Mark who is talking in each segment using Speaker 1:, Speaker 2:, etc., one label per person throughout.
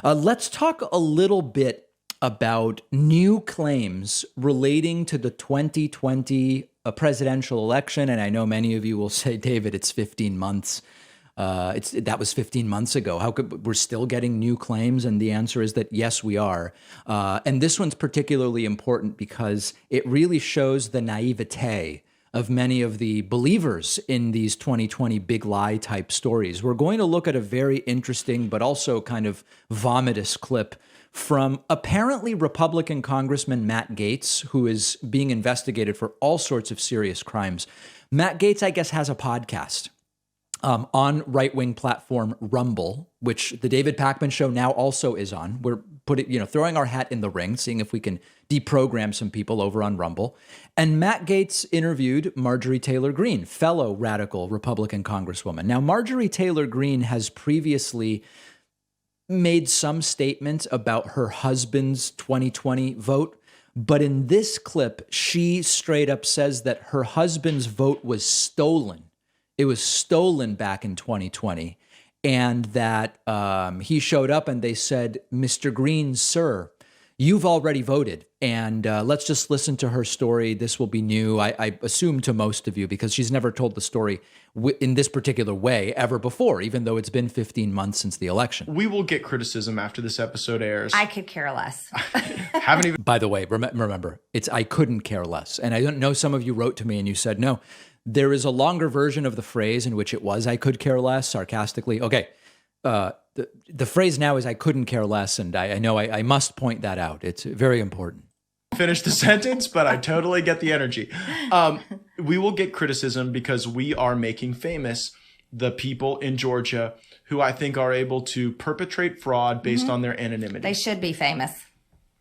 Speaker 1: Let's talk a little bit about new claims relating to the 2020 presidential election. And I know many of you will say, David, it's 15 months. That was 15 months ago. How could we're still getting new claims? And the answer is that yes, we are. And this one's particularly important because it really shows the naivete of many of the believers in these 2020 big lie type stories. We're going to look at a very interesting but also kind of vomitous clip from apparently Republican Congressman Matt Gaetz, who is being investigated for all sorts of serious crimes. Matt Gaetz, I guess, has a podcast on right-wing platform Rumble, which the David Pakman Show now also is on. We're throwing our hat in the ring, seeing if we can deprogram some people over on Rumble. And Matt Gaetz interviewed Marjorie Taylor Greene, fellow radical Republican Congresswoman. Now, Marjorie Taylor Greene has previously made some statements about her husband's 2020 vote. But in this clip, she straight up says that her husband's vote was stolen. It was stolen back in 2020. And that he showed up and they said, Mr. Greene, sir, you've already voted. And let's just listen to her story. This will be new, I assume, to most of you, because she's never told the story in this particular way ever before, even though it's been 15 months since the election.
Speaker 2: We will get criticism after this episode airs.
Speaker 3: I could care less.
Speaker 2: Haven't even.
Speaker 1: By the way, remember, it's I couldn't care less. And I don't know, some of you wrote to me and you said, no, there is a longer version of the phrase in which it was I could care less, sarcastically. Okay. The phrase now is I couldn't care less, and I know I must point that out. It's very important.
Speaker 2: Finish the sentence, but I totally get the energy. We will get criticism because we are making famous the people in Georgia who I think are able to perpetrate fraud based on their anonymity.
Speaker 3: They should be famous.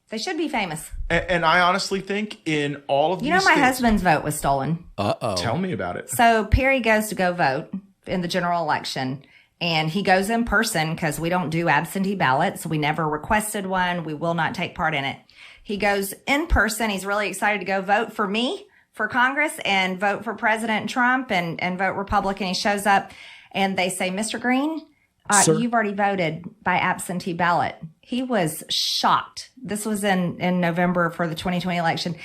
Speaker 3: They should be famous.
Speaker 2: And I honestly think in all of these
Speaker 3: my
Speaker 2: states,
Speaker 3: husband's vote was stolen.
Speaker 1: Uh-oh.
Speaker 2: Tell me about it.
Speaker 3: So Perry goes to go vote in the general election. And he goes in person because we don't do absentee ballots. We never requested one. We will not take part in it. He goes in person. He's really excited to go vote for me for Congress and vote for President Trump and vote Republican. He shows up and they say, Mr. Greene, you've already voted by absentee ballot. He was shocked. This was in November for the 2020 election.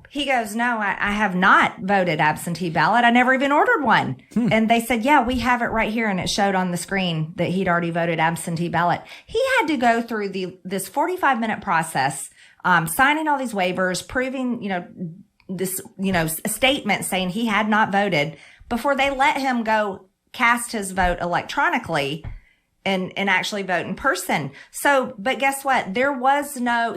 Speaker 3: He goes, no, I have not voted absentee ballot. I never even ordered one. And they said, yeah, we have it right here. And it showed on the screen that he'd already voted absentee ballot. He had to go through this 45-minute process, signing all these waivers, proving, this, a statement saying he had not voted before they let him go cast his vote electronically and actually vote in person. So, but guess what? There was no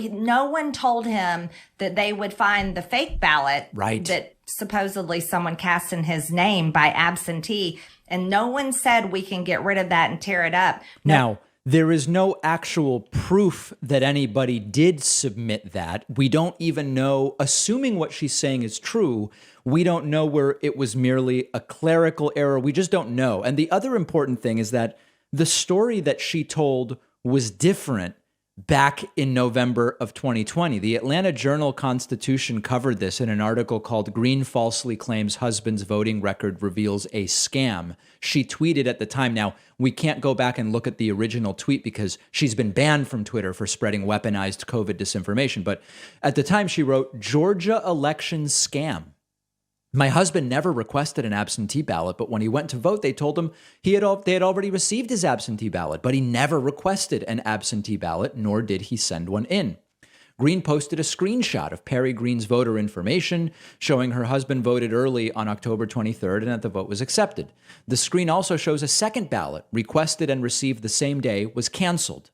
Speaker 3: one told him that they would find the fake ballot that supposedly someone cast in his name by absentee. And no one said we can get rid of that and tear it up.
Speaker 1: Now, there is no actual proof that anybody did submit that. We don't even know, assuming what she's saying is true, we don't know where it was merely a clerical error. We just don't know. And the other important thing is that the story that she told was different back in November of 2020. The Atlanta Journal-Constitution covered this in an article called Greene Falsely Claims Husband's Voting Record Reveals a Scam. She tweeted at the time. Now, we can't go back and look at the original tweet because she's been banned from Twitter for spreading weaponized COVID disinformation. But at the time, she wrote, Georgia election scam. My husband never requested an absentee ballot, but when he went to vote, they told him they had already received his absentee ballot, but he never requested an absentee ballot, nor did he send one in. Greene posted a screenshot of Perry Greene's voter information showing her husband voted early on October 23rd and that the vote was accepted. The screen also shows a second ballot, requested and received the same day, was canceled.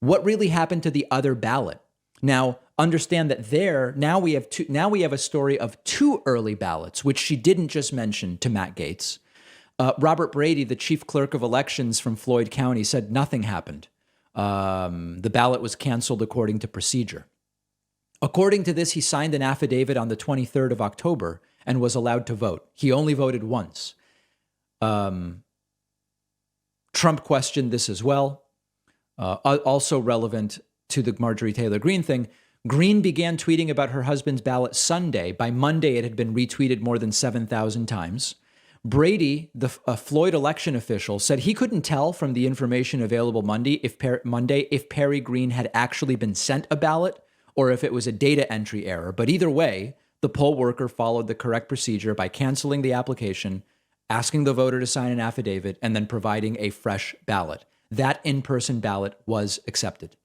Speaker 1: What really happened to the other ballot? Now, understand that now we have a story of two early ballots, which she didn't just mention to Matt Gaetz. Robert Brady, the chief clerk of elections from Floyd County, said nothing happened. The ballot was canceled according to procedure. According to this, he signed an affidavit on the 23rd of October and was allowed to vote. He only voted once. Trump questioned this as well. Also relevant to the Marjorie Taylor Greene thing, Greene began tweeting about her husband's ballot Sunday. By Monday, it had been retweeted more than 7,000 times. Brady, the Floyd election official, said he couldn't tell from the information available Monday if Perry Green had actually been sent a ballot or if it was a data entry error. But either way, the poll worker followed the correct procedure by canceling the application, asking the voter to sign an affidavit, and then providing a fresh ballot. That in-person ballot was accepted.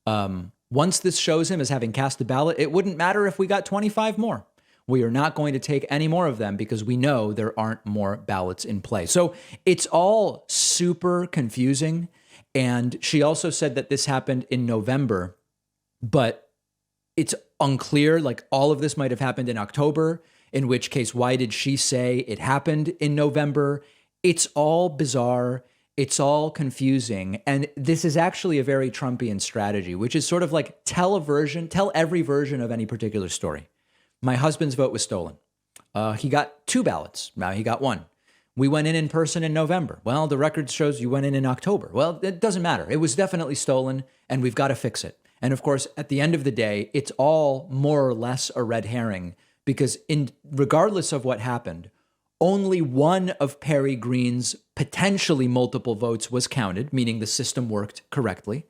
Speaker 1: Once this shows him as having cast a ballot, it wouldn't matter if we got 25 more. We are not going to take any more of them because we know there aren't more ballots in play. So it's all super confusing. And she also said that this happened in November, but it's unclear. Like, all of this might have happened in October, in which case, why did she say it happened in November? It's all bizarre. It's all confusing. And this is actually a very Trumpian strategy, which is sort of like tell every version of any particular story. My husband's vote was stolen. He got 2 ballots. Now he got 1. We went in person in November. Well, the record shows you went in October. Well, it doesn't matter. It was definitely stolen, and we've got to fix it. And of course, at the end of the day, it's all more or less a red herring, because regardless of what happened, only one of Perry Green's potentially multiple votes was counted, meaning the system worked correctly.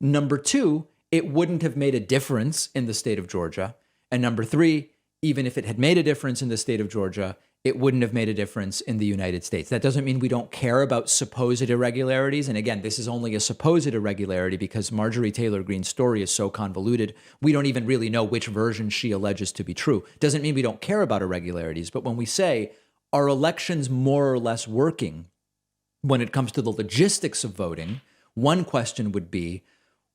Speaker 1: Number 2, it wouldn't have made a difference in the state of Georgia. And number 3, even if it had made a difference in the state of Georgia, it wouldn't have made a difference in the United States. That doesn't mean we don't care about supposed irregularities. And again, this is only a supposed irregularity because Marjorie Taylor Greene's story is so convoluted. We don't even really know which version she alleges to be true. Doesn't mean we don't care about irregularities. But when we say, are elections more or less working when it comes to the logistics of voting, one question would be,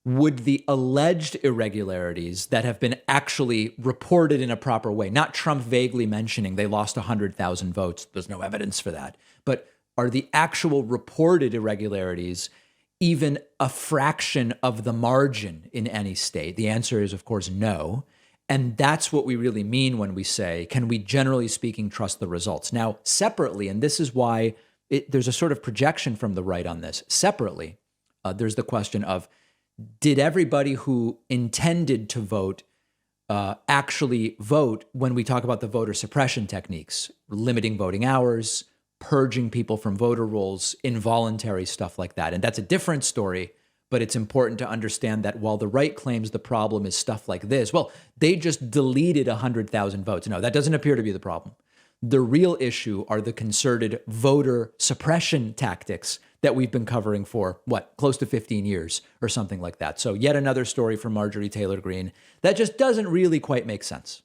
Speaker 1: would the alleged irregularities that have been actually reported in a proper way, not Trump vaguely mentioning they lost 100,000 votes, there's no evidence for that, but are the actual reported irregularities even a fraction of the margin in any state? The answer is, of course, no. And that's what we really mean when we say, can we, generally speaking, trust the results? Now, separately, and this is why there's a sort of projection from the right on this, separately, there's the question of, did everybody who intended to vote actually vote when we talk about the voter suppression techniques, limiting voting hours, purging people from voter rolls, involuntary stuff like that? And that's a different story, but it's important to understand that while the right claims the problem is stuff like this, well, they just deleted 100,000 votes. No, that doesn't appear to be the problem. The real issue are the concerted voter suppression tactics that we've been covering for, close to 15 years or something like that. So yet another story from Marjorie Taylor Greene that just doesn't really quite make sense.